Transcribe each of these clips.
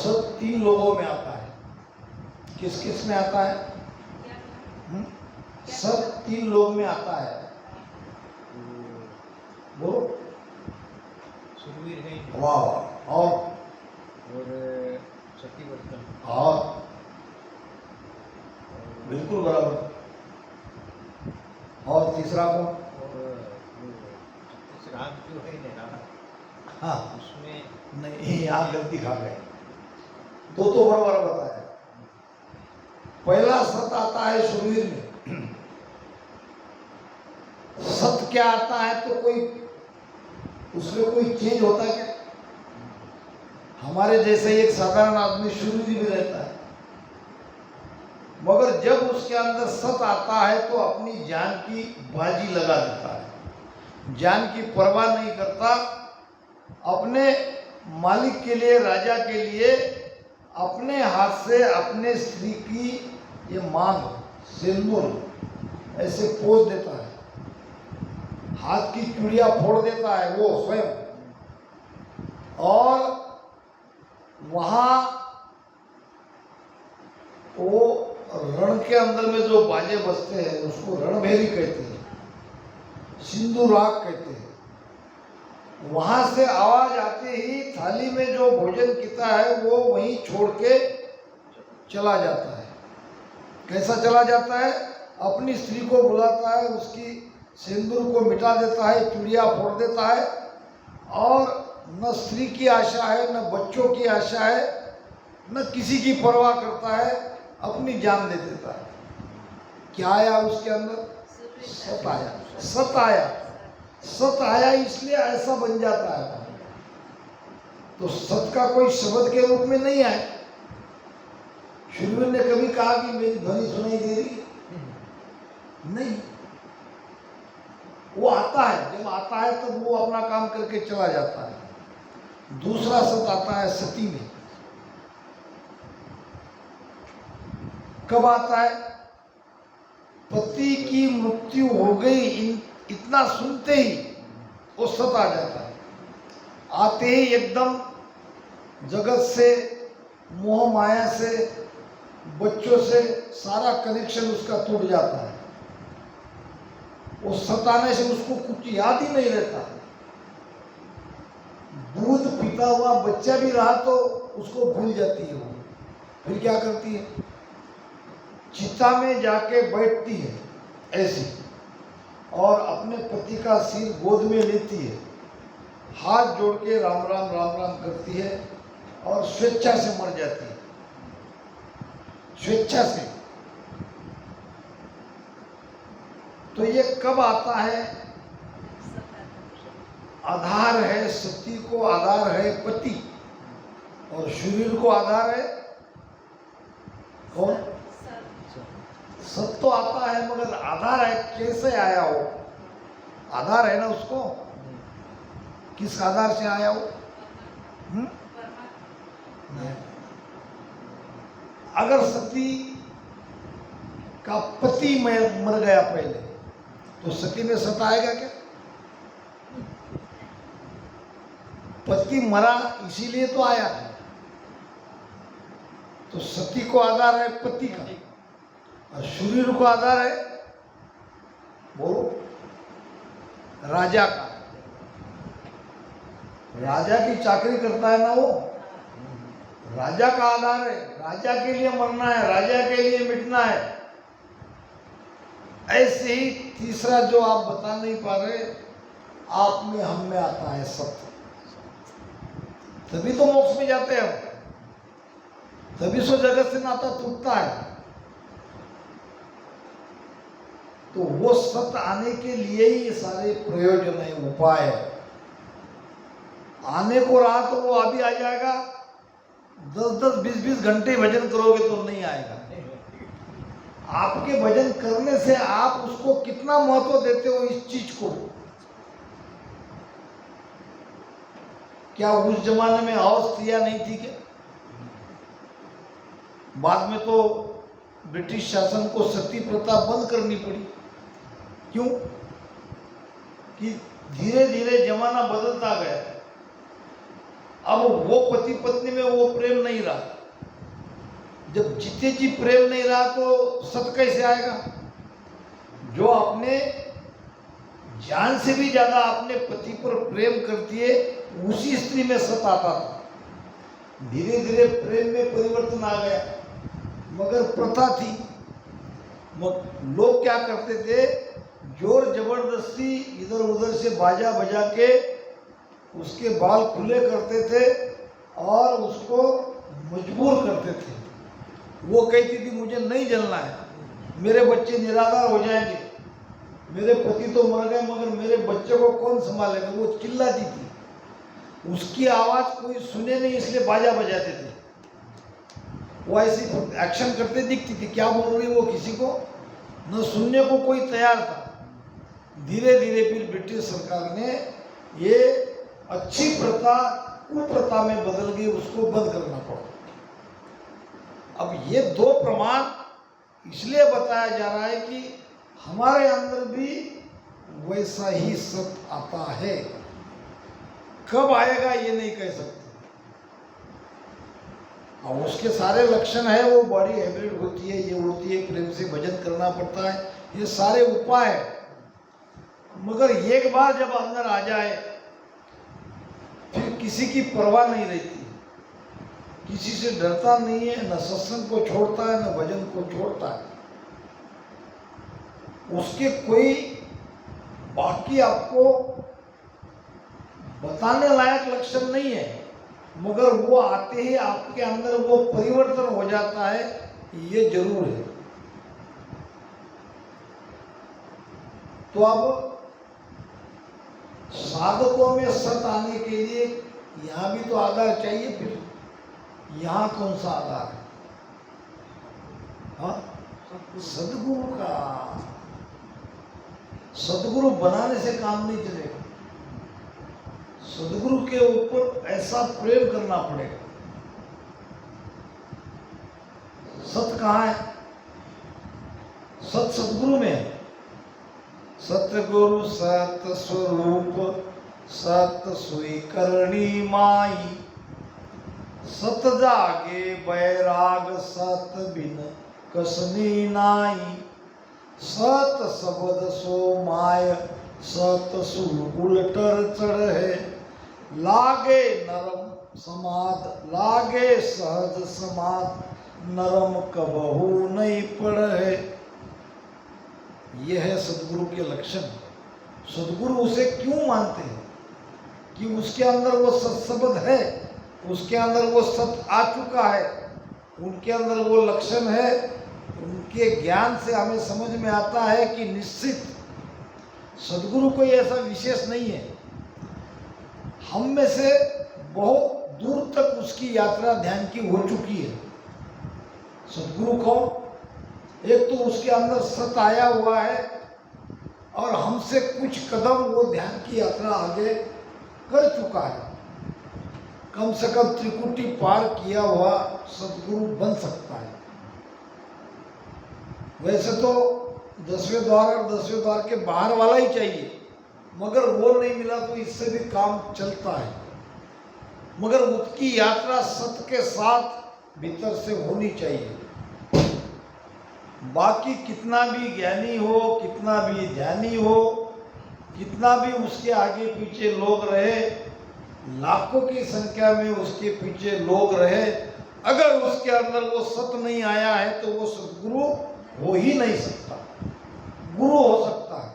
सत 3 लोगों में आता है। किस किस में आता है? सत 3 लोग में आता है। बोलो। सुरवीर है, वाह। और सती बर्तन, और बिल्कुल बराबर। और तीसरा कौन? और छत्तीस राग जो है ना, हाँ उसमें नहीं, यहाँ गलती खा गए। दो तो बराबर बताया। पहला सत आता है शूरवीर में। सत क्या आता है तो कोई उसमें कोई चेंज होता है क्या? हमारे जैसे एक साधारण आदमी शूरवीर भी रहता है, मगर जब उसके अंदर सत आता है तो अपनी जान की बाजी लगा देता है, जान की परवाह नहीं करता। अपने मालिक के लिए, राजा के लिए अपने हाथ से अपने स्त्री की ये मांग, सिंदूर ऐसे पोंछ देता है, हाथ की चूड़ियां फोड़ देता है वो स्वयं। और वहां वो रण के अंदर में जो बाजे बजते हैं उसको रणभेरी कहते हैं, सिंदूराग कहते हैं। वहां से आवाज आते ही थाली में जो भोजन किता है वो वहीं छोड़ के चला जाता है। कैसा चला जाता है? अपनी स्त्री को बुलाता है, उसकी सिंदूर को मिटा देता है, चूड़ियां फोड़ देता है, और न स्त्री की आशा है, न बच्चों की आशा है, न किसी की परवाह करता है, अपनी जान दे देता है। क्या आया उसके अंदर? सत आया। सत आया, सत आया, इसलिए ऐसा बन जाता है। तो सत का कोई शब्द के रूप में नहीं आया। शूरवीर ने कभी कहा कि मेरी ध्वनि सुनाई दे रही है? नहीं, वो आता है, जब आता है तो वो अपना काम करके चला जाता है। दूसरा सत आता है सती में। कब आता है? पति की मृत्यु हो गई इतना सुनते ही वो सत आ जाता है। आते ही एकदम जगत से, मोह माया से, बच्चों से सारा कनेक्शन उसका टूट जाता है। वो सताने से उसको कुछ याद ही नहीं रहता। दूध पीता हुआ बच्चा भी रहा तो उसको भूल जाती है वो। फिर क्या करती है? चिता में जाके बैठती है ऐसी, और अपने पति का सिर गोद में लेती है, हाथ जोड़ के राम राम राम राम करती है, और स्वेच्छा से मर जाती है, स्वेच्छा से। तो ये कब आता है? आधार है सती को, आधार है पति, और शूरवीर को आधार है कौन? सत तो आता है, मगर आधार है कैसे आया वो? आधार है ना उसको, किस आधार से आया वो? अगर सती का पति मर गया पहले तो सती में सत आएगा क्या? पति मरा इसीलिए तो आया। तो सती को आधार है पति का, और शूरवीर को आधार है, बोलो, राजा का। राजा की चाकरी करता है ना वो, राजा का आधार है। राजा के लिए मरना है, राजा के लिए मिटना है। ऐसे ही तीसरा जो आप बता नहीं पा रहे, आप में हम में आता है सत्य। तभी तो मोक्ष में जाते हैं, तभी सो जगत से नाता टूटता है। तो वो सत्य आने के लिए ही ये सारे प्रयोजन है, उपाय है। आने को रहा तो वो अभी आ जाएगा, 10-10, 20-20 घंटे भजन करोगे तो नहीं आएगा। आपके भजन करने से आप उसको कितना महत्व देते हो इस चीज को। क्या उस जमाने में और स्त्रियां नहीं थी क्या? बाद में तो ब्रिटिश शासन को सती प्रथा बंद करनी पड़ी। क्यों? कि धीरे धीरे जमाना बदलता गया। अब वो पति पत्नी में वो प्रेम नहीं रहा। जब जीते जी प्रेम नहीं रहा तो सत कैसे आएगा? जो अपने जान से भी ज्यादा अपने पति पर प्रेम करती है उसी स्त्री में सत आता था। धीरे धीरे प्रेम में परिवर्तन आ गया, मगर प्रथा थी। लोग क्या करते थे, जोर जबरदस्ती इधर उधर से बाजा बजा के उसके बाल खुले करते थे और उसको मजबूर करते थे। वो कहती थी मुझे नहीं जलना है, मेरे बच्चे निराधार हो जाएंगे, मेरे पति तो मर गए मगर मेरे बच्चे को कौन संभालेगा। वो चिल्लाती थी, उसकी आवाज कोई सुने नहीं इसलिए बाजा बजाते थे। वो ऐसी एक्शन करते दिखती थी, क्या बोल रही वो किसी को न सुनने को कोई तैयार था। धीरे धीरे फिर ब्रिटिश सरकार ने ये अच्छी प्रथा कुप्रथा में बदल गई, उसको बंद करना पड़ा। अब ये दो प्रमाण इसलिए बताया जा रहा है कि हमारे अंदर भी वैसा ही सत आता है। कब आएगा ये नहीं कह सकते। और उसके सारे लक्षण है, वो बॉडी हैबिट होती है, ये होती है, प्रेम से भजन करना पड़ता है, ये सारे उपाय है। मगर एक बार जब अंदर आ जाए फिर किसी की परवाह नहीं रहती, किसी से डरता नहीं है, न सत्संग को छोड़ता है न भजन को छोड़ता है। उसके कोई बाकी आपको बताने लायक लक्षण नहीं है, मगर वो आते ही आपके अंदर वो परिवर्तन हो जाता है, ये जरूर है। तो अब साधकों में सत आने के लिए यहाँ भी तो आधार चाहिए। फिर यहाँ कौन सा आधार है? हाँ, सदगुरु का। सदगुरु बनाने से काम नहीं चलेगा, सदगुरु के ऊपर ऐसा प्रेम करना पड़ेगा। सत कहाँ है? सत सदगुरु में है। सतगुरु सत स्वरूप सत सुई करणी माई, सत जागे बैराग सत बिन कसनी नाई, सत शब्द सो माय सत सुर उलटर चढ़े, लागे नरम समाद लागे सहज समाद, नरम कबहू नहीं पड़े। यह है सदगुरु के लक्षण। सदगुरु उसे क्यों मानते हैं? कि उसके अंदर वो सत्शब्द है, उसके अंदर वो सत आ चुका है, उनके अंदर वो लक्षण है। उनके ज्ञान से हमें समझ में आता है कि निश्चित सदगुरु कोई ऐसा विशेष नहीं है। हम में से बहुत दूर तक उसकी यात्रा ध्यान की हो चुकी है। सदगुरु कौन? एक तो उसके अंदर सत आया हुआ है और हमसे कुछ कदम वो ध्यान की यात्रा आगे कर चुका है। कम से कम त्रिकुटी पार किया हुआ सदगुरु बन सकता है। वैसे तो 10वें द्वार और 10वें द्वार के बाहर वाला ही चाहिए, मगर वो नहीं मिला तो इससे भी काम चलता है। मगर उसकी यात्रा सत के साथ भीतर से होनी चाहिए। बाकी कितना भी ज्ञानी हो, कितना भी ध्यानी हो, कितना भी उसके आगे पीछे लोग रहे, लाखों की संख्या में उसके पीछे लोग रहे, अगर उसके अंदर वो सत नहीं आया है तो वो सदगुरु हो ही नहीं सकता। गुरु हो सकता है,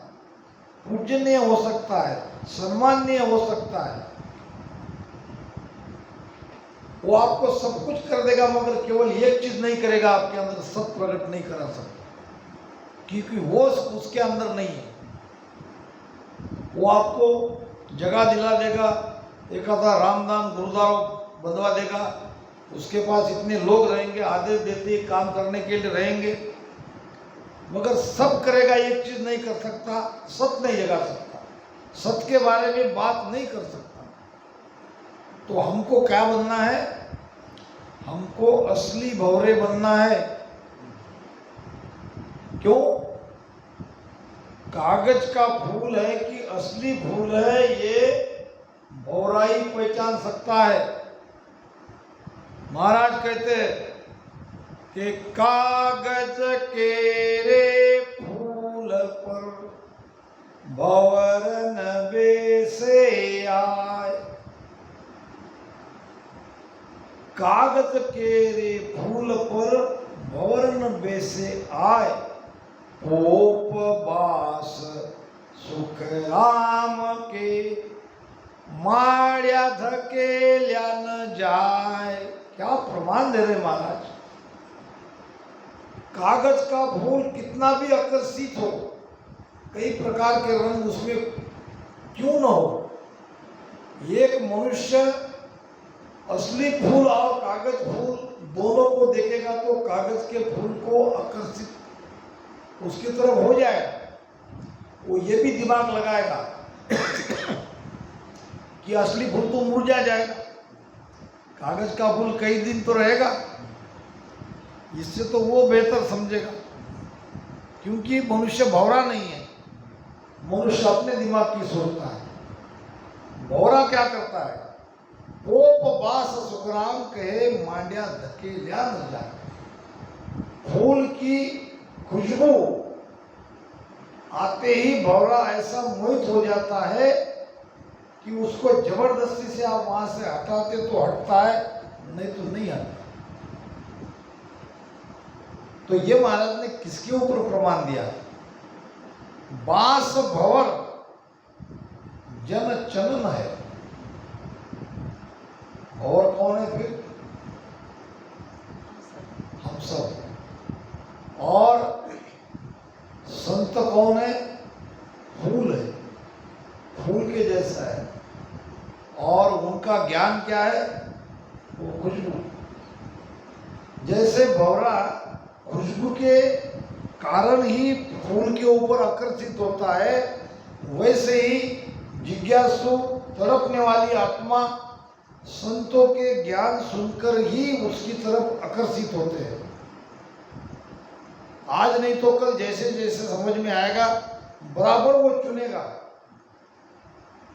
पूजनीय हो सकता है, सम्माननीय हो सकता है, वो आपको सब कुछ कर देगा, मगर केवल एक चीज नहीं करेगा, आपके अंदर सत प्रकट नहीं करा सकता, क्योंकि वो उसके अंदर नहीं है। वो आपको जगह दिला देगा, एक आधा रामदान गुरुद्वारा बंधवा देगा, उसके पास इतने लोग रहेंगे, आदेश देते काम करने के लिए रहेंगे, मगर सब करेगा, एक चीज नहीं कर सकता, सत नहीं जगा सकता, सत के बारे में बात नहीं कर सकता। तो हमको क्या बनना है? हमको असली भंवरे बनना है। क्यों? कागज का फूल है कि असली फूल है, ये भौराई पहचान सकता है। महाराज कहते हैं कि कागज के रे फूल पर भंवर न बेसे आए। कागज के रे फूल पर भंवर न बेसे आए, पोप बास सुख राम के माड़िया धकेल्या न जाए। क्या प्रमाण दे रहे महाराज। कागज का फूल कितना भी आकर्षित हो, कई प्रकार के रंग उसमें क्यों न हो, एक मनुष्य असली फूल और कागज फूल दोनों को देखेगा तो कागज के फूल को आकर्षित उसकी तरफ हो जाएगा। वो ये भी दिमाग लगाएगा कि असली फूल तो मुरझा जाएगा, कागज का फूल कई दिन तो रहेगा। इससे तो वो बेहतर समझेगा, क्योंकि मनुष्य भौरा नहीं है, मनुष्य अपने दिमाग की सोचता है। भौरा क्या करता है, पोप बास सुखराम कहे मांड्या धकेल्या न जाए। फूल की खुशबू आते ही भौरा ऐसा मोहित हो जाता है कि उसको जबरदस्ती से आप वहां से हटाते तो हटता है, नहीं तो नहीं हटता। तो ये महाराज ने किसके ऊपर प्रमाण दिया है, बास भंवर जन चनन है। और कौन है फिर, हम सब। और संत कौन है, फूल है, फूल के जैसा है। और उनका ज्ञान क्या है, वो खुशबू। जैसे भंवरा खुशबू के कारण ही फूल के ऊपर आकर्षित होता है, वैसे ही जिज्ञासु तड़पने वाली आत्मा संतों के ज्ञान सुनकर ही उसकी तरफ आकर्षित होते हैं। आज नहीं तो कल जैसे जैसे समझ में आएगा बराबर वो चुनेगा,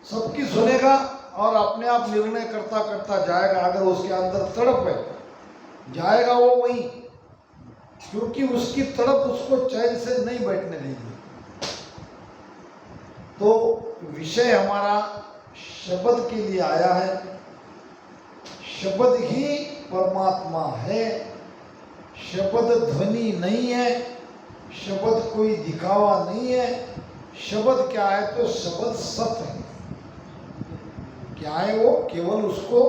सबकी सुनेगा और अपने आप निर्णय करता करता जाएगा। अगर उसके अंदर तड़प है जाएगा वो वहीं, क्योंकि उसकी तड़प उसको चैन से नहीं बैठने देगी। तो विषय हमारा शब्द के लिए आया है। शब्द ही परमात्मा है, शब्द ध्वनि नहीं है, शब्द कोई दिखावा नहीं है। शब्द क्या है, तो शब्द सत्य है। क्या है वो, केवल उसको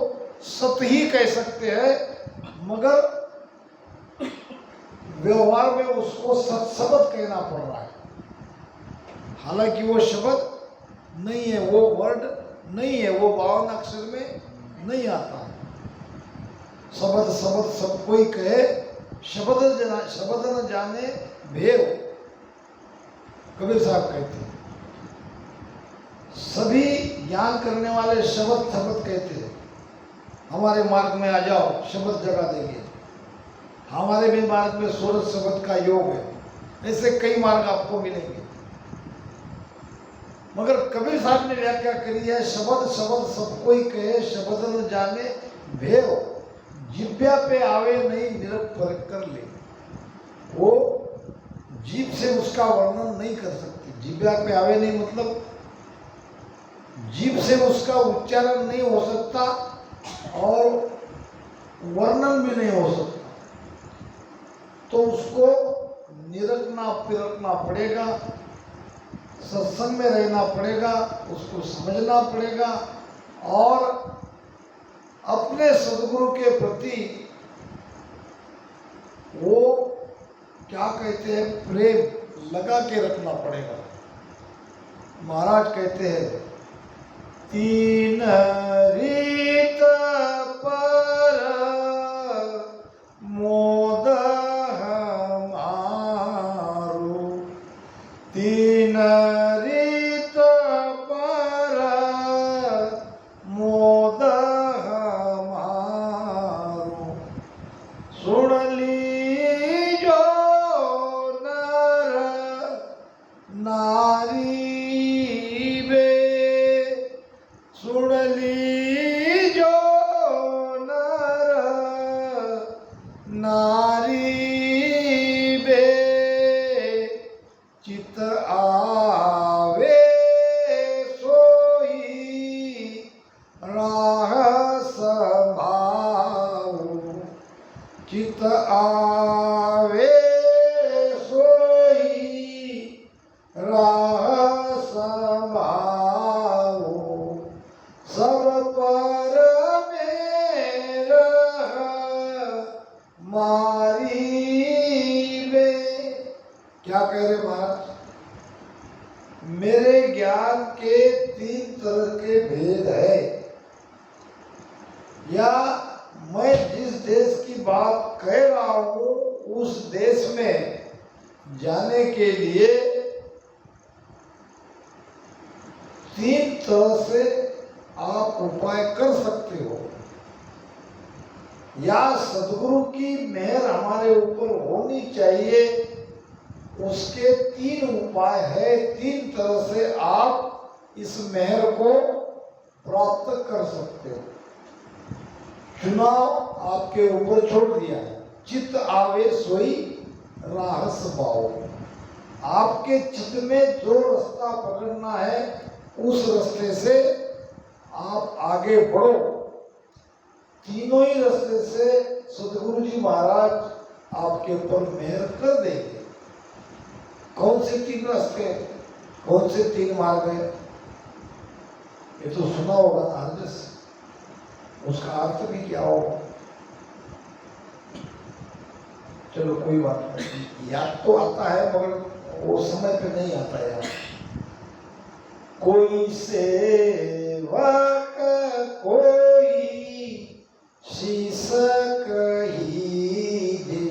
सत्य ही कह सकते हैं, मगर व्यवहार में उसको सत्शब्द कहना पड़ रहा है। हालांकि वो शब्द नहीं है, वो वर्ड नहीं है, वो 52 अक्षर में नहीं आता है। शब्द शब्द सब कोई कहे, शब्द न जाने भेव, कबीर साहब कहते हैं। सभी ज्ञान करने वाले शब्द शब्द कहते हैं। हमारे मार्ग में आ जाओ, शब्द जगा देंगे। हमारे भी मार्ग में सूरज शब्द का योग है। ऐसे कई मार्ग आपको मिलेंगे, मगर कबीर साहब ने व्याख्या करी है, शब्द शब्द सब कोई कहे, शब्द न जाने भेव, जिब्या पे आवे नहीं निरख परख कर ले। वो जीभ से उसका वर्णन नहीं कर सकते। जिब्या पे आवे नहीं मतलब जीभ से उसका उच्चारण नहीं हो सकता और वर्णन भी नहीं हो सकता। तो उसको निरखना पिरखना पड़ेगा, सत्संग में रहना पड़ेगा, उसको समझना पड़ेगा और अपने सदगुरु के प्रति वो क्या कहते हैं, प्रेम लगा के रखना पड़ेगा। महाराज कहते हैं, तीन रीत पर मोद हमारो, तीन रीत पर मोद हमारो, सुन लीजो नर नारी बे, सुन ली चित आवे सोई राह समाओ सब पर मेरा मारी बे। क्या कह रहे महाराज? मेरे ज्ञान के 3 तरह के भेद है, या मैं जिस देश की बात कह रहा हूं उस देश में जाने के लिए 3 तरह से आप उपाय कर सकते हो। या सदगुरु की मेहर हमारे ऊपर होनी चाहिए, उसके 3 उपाय है। 3 तरह से आप इस मेहर को प्राप्त कर सकते हो। चुनाव आपके ऊपर छोड़ दिया है। चित्त आवे सोई राह समाओ। आपके चित्त में जो रास्ता पकड़ना है उस रास्ते से आप आगे बढ़ो। तीनों ही रास्ते से सदगुरु जी महाराज आपके ऊपर मेहर कर देंगे। कौन से 3 रास्ते, कौन से 3 मार्ग है? ये तो सुना होगा ना हर जैसे, उसका अर्थ भी क्या होगा? चलो कोई बात नहीं, याद तो आता है मगर वो समय पे नहीं आता यार। कोई सेवक कोई शीश कही दे,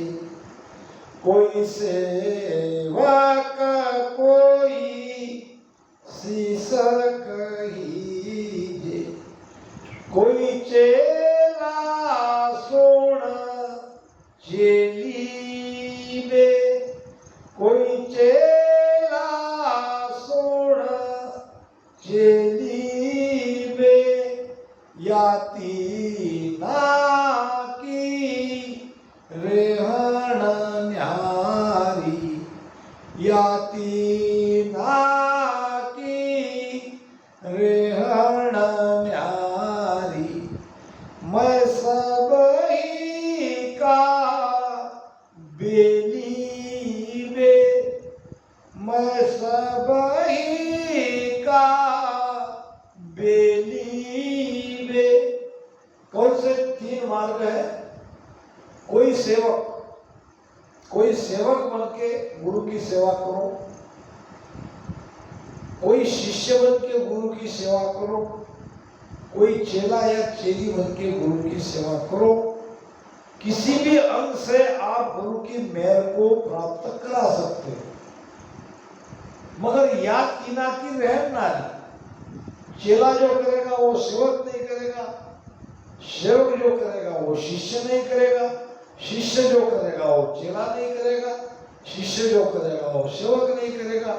कोई सेवक कोई शीश कही दे, कोई चेला सोण चेली बे, कोई चेला सोण चेली बे, याती ना की रेहण न्यारी, याती ना की रेहण न्यारी, मैं सब ही का बेली बे, मैं सब ही का बेली बे। कौन से 3 मार्ग है? कोई सेवक बन के गुरु की सेवा करो, कोई शिष्य बन के गुरु की सेवा करो, कोई चेला या चेली बन के गुरु की सेवा करो। किसी भी अंग से आप गुरु की मेहर को प्राप्त करा सकते हो, मगर याद तीना की रहन नारी। चेला जो करेगा वो सेवक नहीं करेगा, सेवक जो करेगा वो शिष्य नहीं करेगा, शिष्य जो करेगा वो चेला नहीं करेगा, शिष्य जो करेगा वो सेवक नहीं करेगा,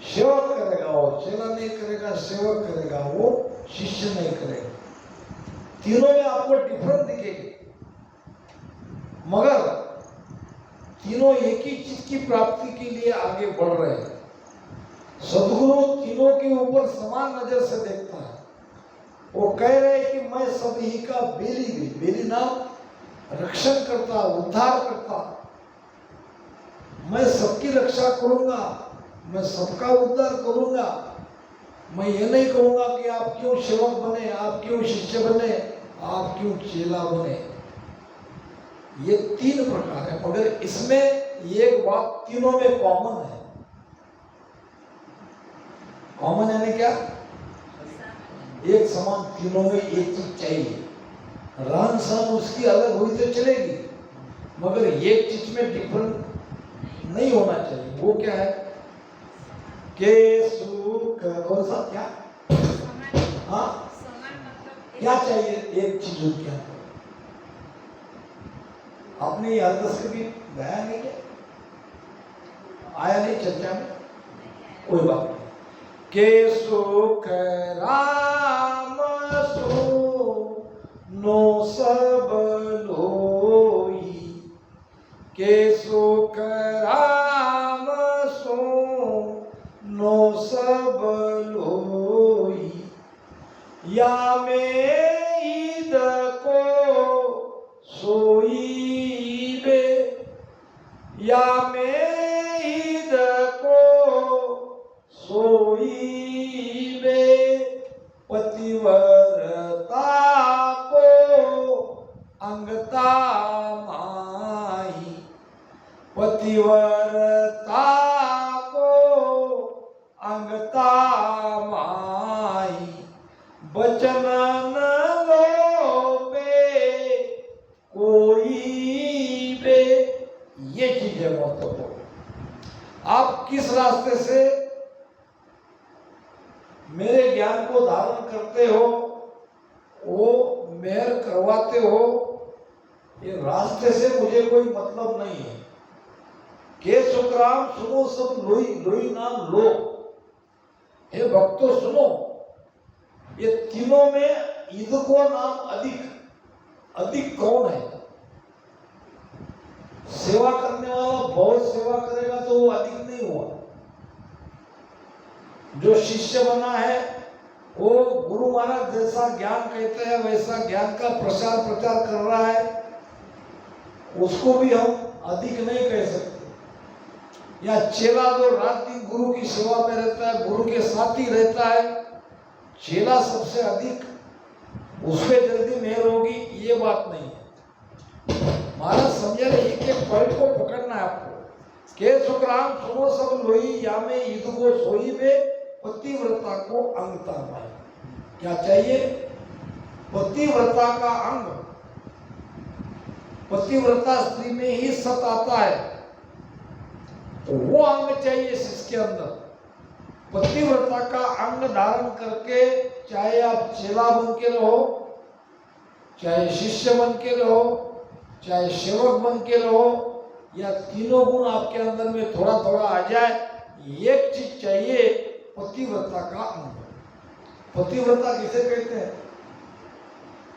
सेवक करेगा वो चेला नहीं करेगा, सेवक करेगा वो शिष्य नहीं करेगा। तीनों में आपको डिफरेंस दिखेगी, मगर तीनों एक ही चीज की प्राप्ति के लिए आगे बढ़ रहे हैं। सदगुरु तीनों के ऊपर समान नजर से देखता है। वो कह रहे हैं कि मैं सभी का बेली नाम रक्षण करता, उद्धार करता, मैं सबकी रक्षा करूंगा, मैं सबका उद्धार करूंगा। मैं ये नहीं कहूंगा कि आप क्यों सेवक बने, आप क्यों शिष्य बने, आप क्यों चेला बने। ये 3 प्रकार है, मगर इसमें एक बात तीनों में कॉमन है। कॉमन यानी क्या? एक समान तीनों में एक चीज चाहिए। रहन सहन उसकी अलग हुई तो चलेगी, मगर एक चीज में डिफरेंट नहीं होना चाहिए। वो क्या है? के सुख कौन सा क्या? हाँ, क्या चाहिए? एक चीज हो क्या? आपने ये हरदस कभी गाया नहीं क्या? आया नहीं चर्चा में? कोई बात नहीं। के सुख राम सो नो सब लोई, के सुख राम सो नो सब लोई, या में ईद को सोई अंगता माही, पतिव्रता को अंगता माही, बचन न लोपे कोई बे। ये चीज है महत्वपूर्ण। आप किस रास्ते से मेरे ज्ञान को धारण करते हो, वो मेहर करवाते हो, ये रास्ते से मुझे कोई मतलब नहीं है। के सुखराम सुनो सब लोई लोई नाम लो। हे भक्तों सुनो, ये तीनों में इनको नाम अधिक कौन है? सेवा करने वाला बहुत सेवा करेगा तो वो अधिक नहीं हुआ। जो शिष्य बना है वो गुरु महाराज जैसा ज्ञान कहते हैं वैसा ज्ञान का प्रचार प्रचार कर रहा है, उसको भी हम अधिक नहीं कह सकते। या चेला जो रात दिन गुरु की सेवा में रहता है, गुरु के साथ ही रहता है, चेला सबसे अधिक, उस पर जल्दी मेहर होगी, ये बात नहीं है। महाराज समझे, एक एक पॉइंट को पकड़ना है आपको। के सुखराम सुनो सब लोई, या में ईद को सोई में पतिव्रता को अंगता पाए। क्या चाहिए? पतिव्रता का अंग। पतिव्रता स्त्री में ही सत आता है, तो वो अंग चाहिए इसके अंदर। पतिव्रता का अंग धारण करके चाहे आप चेला बन के रहो, चाहे शिष्य बन के रहो, चाहे सेवक बन के रहो, या तीनों गुण आपके अंदर में थोड़ा थोड़ा आ जाए, एक चीज चाहिए, पतिव्रता का अंग। पतिव्रता किसे कहते हैं?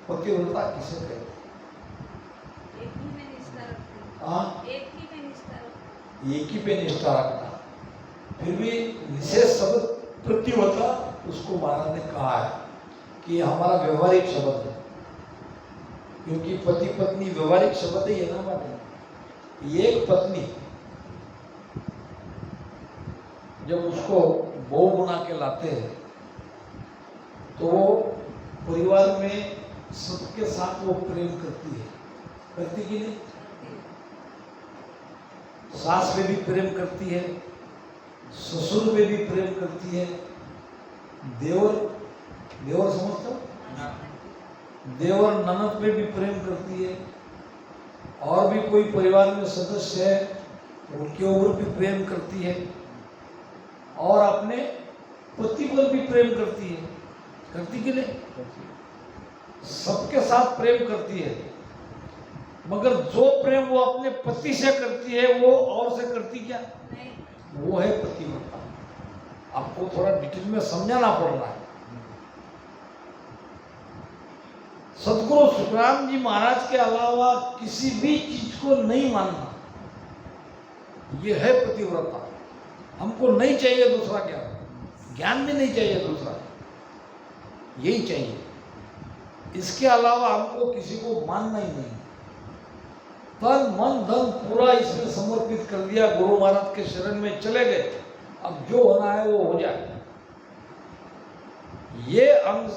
पतिव्रता किसे कहते हैं? एक ही में निष्ठा रखना। हाँ, एक ही में निष्ठा रखना। एक ही पे निष्ठा रखना। फिर भी विशेष शब्द पतिव्रता उसको महाराज ने कहा है कि हमारा व्यवहारिक शब्द है, क्योंकि पति पत्नी व्यवहारिक शब्द ही है ना बात। एक पत्नी जब उसको बहू बना के लाते हैं तो वो परिवार में सबके साथ वो प्रेम करती है, करती कि नहीं? सास पे भी प्रेम करती है, ससुर पे भी प्रेम करती है, देवर समझते हो? देवर ननद पे भी प्रेम करती है, और भी कोई परिवार में सदस्य है उनके ऊपर भी प्रेम करती है, और अपने पति पर भी प्रेम करती है, करती कि नहीं? सबके साथ प्रेम करती है, मगर जो प्रेम वो अपने पति से करती है वो और से करती क्या? नहीं। वो है पतिव्रता। आपको थोड़ा डिटेल में समझाना पड़ रहा है। सदगुरु सुखराम जी महाराज के अलावा किसी भी चीज को नहीं मानना, ये है पतिव्रता। हमको नहीं चाहिए दूसरा ज्ञान भी नहीं चाहिए दूसरा, यही चाहिए। इसके अलावा हमको किसी को मानना ही नहीं। तन मन धन पूरा इसमें समर्पित कर दिया, गुरु महाराज के शरण में चले गए, अब जो होना है वो हो जाए। ये अंग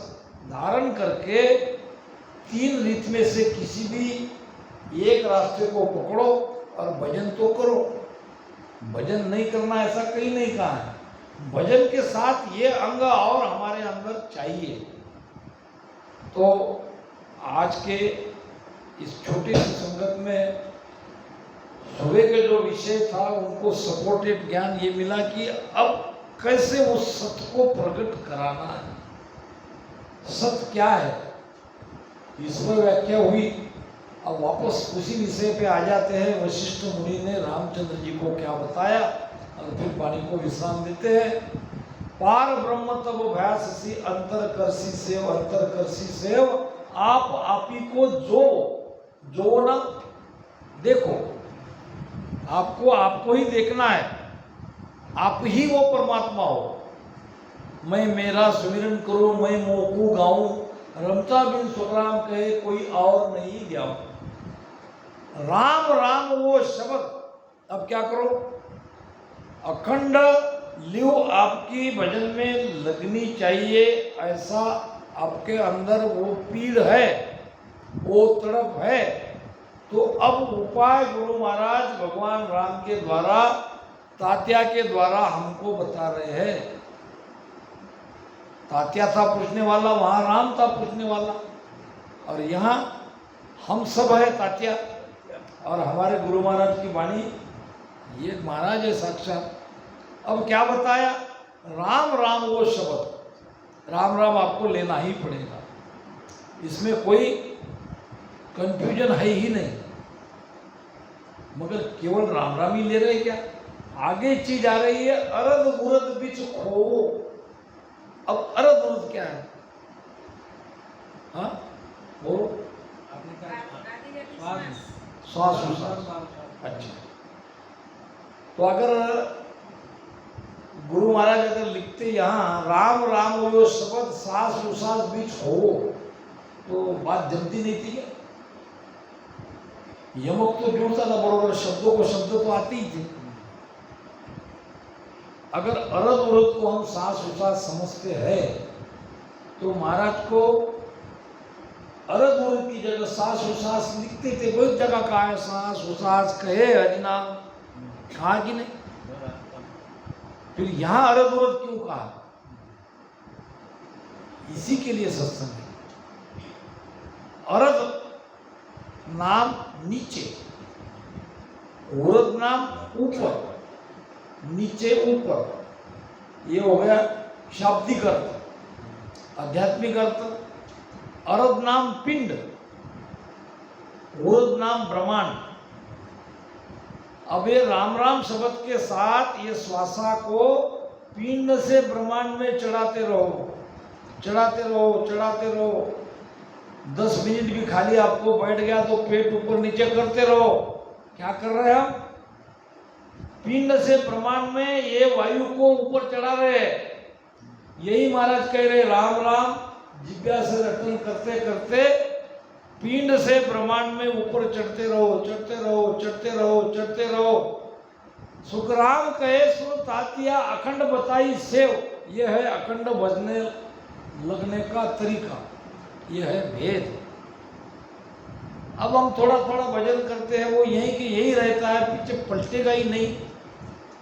धारण करके तीन रीत में से किसी भी एक रास्ते को पकड़ो और भजन तो करो। भजन नहीं करना ऐसा कहीं नहीं कहा है, भजन के साथ ये अंग और हमारे अंदर चाहिए। तो आज के इस छोटी सी संगत में सुबह के जो विषय था उनको सपोर्टेड ज्ञान ये मिला कि अब कैसे उस सत्य को प्रकट कराना है, सत्य क्या है, इस पर व्याख्या हुई। अब वापस उसी विषय पे आ जाते हैं। वशिष्ठ मुनि ने रामचंद्र जी को क्या बताया और फिर वाणी को विश्राम देते हैं। पार ब्रह्म तब भयासी अंतर करसी सेव, अंतर करसी सेव, आप ही को जो ना देखो, आपको ही देखना है, आप ही वो परमात्मा हो। मैं मेरा सुमिरन करूं, मैं मोकू गाऊं, रमता बिन सुखराम कहे कोई और नहीं जाऊं। राम राम वो शब्द अब क्या करो, अखंड लियो आपकी भजन में लगनी चाहिए। ऐसा आपके अंदर वो पीड़ है वो तड़प है, तो अब उपाय गुरु महाराज भगवान राम के द्वारा, तात्या के द्वारा हमको बता रहे हैं। तात्या था पूछने वाला, वहां राम था पूछने वाला, और यहाँ हम सब है तात्या, और हमारे गुरु महाराज की वाणी ये महाराज है साक्षात। अब क्या बताया? राम राम वो शब्द, राम राम आपको लेना ही पड़ेगा, इसमें कोई कंफ्यूजन है ही नहीं। मगर केवल राम राम ही ले रहे क्या? आगे चीज आ रही है, अरद उरद बिच खो। अब अरद उरद क्या है? हाँ बोलो। आपने आगे जाके श्वास। श्वास उश्वास। अच्छा, तो अगर गुरु महाराज अगर लिखते यहाँ राम राम वो शब्द सांस उसास बीच हो, तो बात जमती नहीं थी क्या? यमक तो जुड़ता था बरोबर, शब्दों को शब्द तो आती ही थे। अगर अरद उरद को हम सांस उसास समझते हैं, तो महाराज को अरद उरद की जगह सांस उसास लिखते थे। बहुत जगह कहा है सांस उसास कहे हजना, कहा कि नहीं? फिर यहां अरद उरद क्यों कहा? इसी के लिए सत्संग है। अरद नाम नीचे, उरद नाम ऊपर, नीचे ऊपर, ये हो गया शाब्दिक अर्थ, आध्यात्मिक अर्थ। अरद नाम पिंड, उरद नाम ब्रह्मांड। अब ये राम राम शब्द के साथ ये श्वासा को पिंड से ब्रह्मांड में चढ़ाते रहो, चढ़ाते रहो, चढ़ाते रहो। 10 मिनट भी खाली आपको बैठ गया तो पेट ऊपर नीचे करते रहो। क्या कर रहे हैं हम? पिंड से ब्रह्मांड में ये वायु को ऊपर चढ़ा रहे हैं। यही महाराज कह रहे राम राम जिज्ञा से रटन करते करते पिंड से ब्रह्मांड में ऊपर चढ़ते रहो, चढ़ते रहो, चढ़ते रहो, चढ़ते रहो। सुखराम कहे सो तातिया अखंड बताई सेव। यह है अखंड भजने लगने का तरीका, यह है भेद। अब हम थोड़ा थोड़ा भजन करते हैं, वो यही कि यही रहता है, पीछे पलटेगा ही नहीं,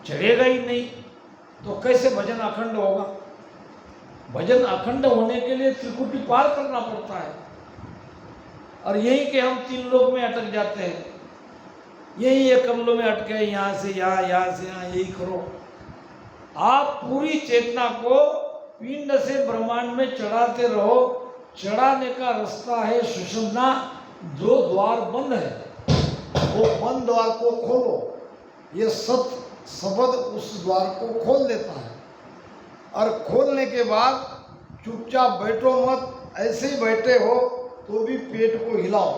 चढ़ेगा ही नहीं, तो कैसे भजन अखंड होगा? भजन अखंड होने के लिए त्रिकुटी पार करना पड़ता है। और यही कि हम 3 लोक में अटक जाते हैं, यही एक कमलों में अटके, यहाँ से यहाँ, यहाँ से यहाँ, यही करो। आप पूरी चेतना को पिंड से ब्रह्मांड में चढ़ाते रहो। चढ़ाने का रास्ता है सुषुम्ना। जो द्वार बंद है वो बंद द्वार को खोलो। ये सत शब्द उस द्वार को खोल देता है। और खोलने के बाद चुपचाप बैठो मत, ऐसे ही बैठे हो तो भी पेट को हिलाओ।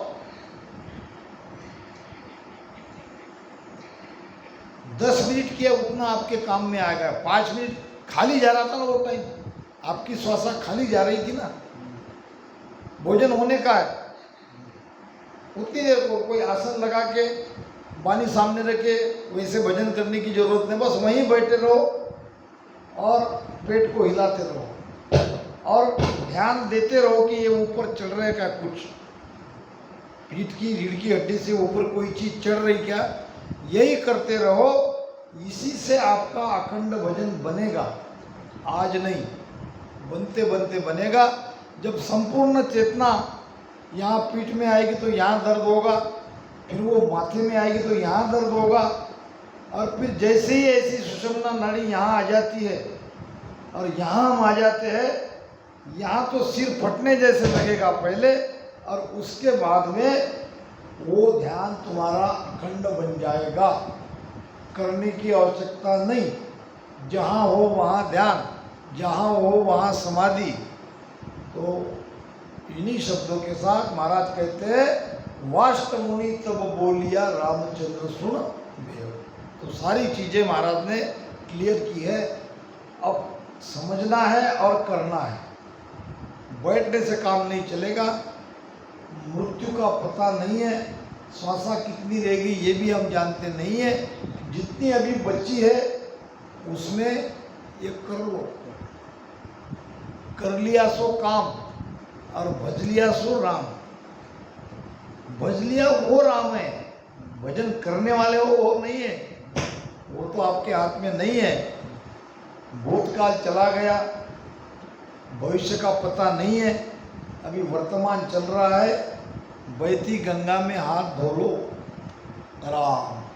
दस मिनट किया उतना आपके काम में आएगा। 5 मिनट खाली जा रहा था ना वो टाइम, आपकी श्वासा खाली जा रही थी ना, भोजन होने का है, उतनी देर को कोई आसन लगा के बानी सामने रखे, वैसे भजन करने की जरूरत नहीं। बस वहीं बैठे रहो और पेट को हिलाते रहो और ध्यान देते रहो कि ये ऊपर चढ़ रहा है क्या, कुछ पीठ की रीढ़ की हड्डी से ऊपर कोई चीज चढ़ रही क्या, यही करते रहो। इसी से आपका अखंड भजन बनेगा। आज नहीं, बनते बनते बनेगा। जब संपूर्ण चेतना यहाँ पीठ में आएगी तो यहाँ दर्द होगा, फिर वो माथे में आएगी तो यहाँ दर्द होगा, और फिर जैसे ही ऐसी सुषुम्ना नाड़ी यहाँ आ जाती है और यहाँ हम आ जाते हैं, यहाँ तो सिर फटने जैसे लगेगा पहले, और उसके बाद में वो ध्यान तुम्हारा अखंड बन जाएगा। करने की आवश्यकता नहीं, जहाँ हो वहाँ ध्यान, जहाँ हो वहाँ समाधि। तो इन्हीं शब्दों के साथ महाराज कहते हैं वाष्ट मुनि तब बोलिया रामचंद्र सुन भेव। तो सारी चीज़ें महाराज ने क्लियर की है। अब समझना है और करना है। बैठने से काम नहीं चलेगा। मृत्यु का पता नहीं है, श्वासा कितनी रहेगी ये भी हम जानते नहीं है। जितनी अभी बची है उसमें ये कर लो, कर लिया सो काम और भज लिया सो राम। भज लिया वो राम है, भजन करने वाले वो नहीं है, वो तो आपके हाथ में नहीं है। भूतकाल चला गया, भविष्य का पता नहीं है, अभी वर्तमान चल रहा है। बहती गंगा में हाथ धो लो, राम।